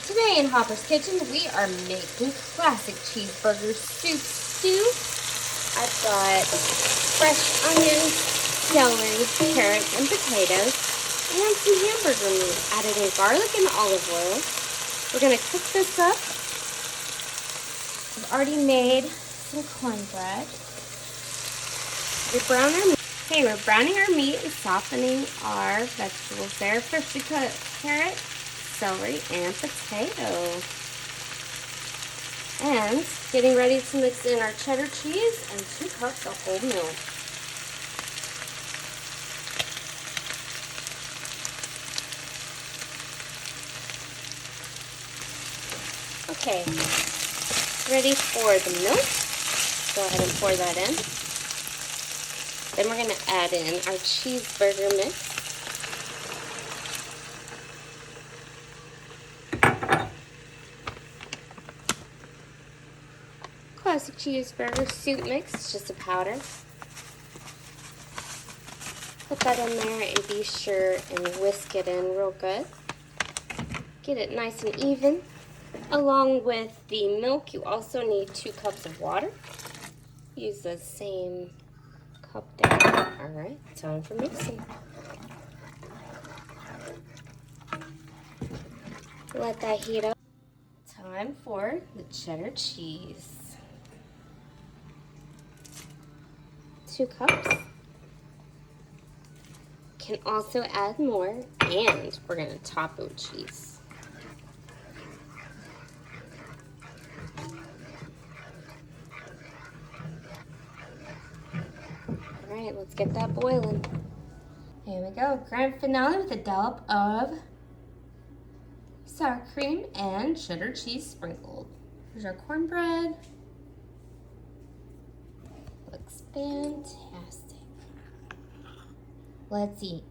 Today in Hopper's Kitchen, we are making classic cheeseburger soup stew. I've got fresh onions, celery, carrots, and potatoes, and some hamburger meat. Added in garlic and olive oil. We're going to cook this up. I've already made some cornbread. We're browning our meat and softening our vegetables there. Freshly cut carrot, celery, and potato. And getting ready to mix in our cheddar cheese and 2 cups of whole milk. Okay, ready for the milk. Go ahead and pour that in. Then we're going to add in our cheeseburger mix. Classic cheeseburger soup mix, it's just a powder. Put that in there and be sure and whisk it in real good. Get it nice and even. Along with the milk, you also need 2 cups of water. Use the same cup there. Alright, time for mixing. Let that heat up. Time for the cheddar cheese. 2 cups. Can also add more, and we're going to top it with cheese. Alright, let's get that boiling. Here we go. Grand finale with a dollop of sour cream and cheddar cheese sprinkled. Here's our cornbread. Looks fantastic. Let's eat.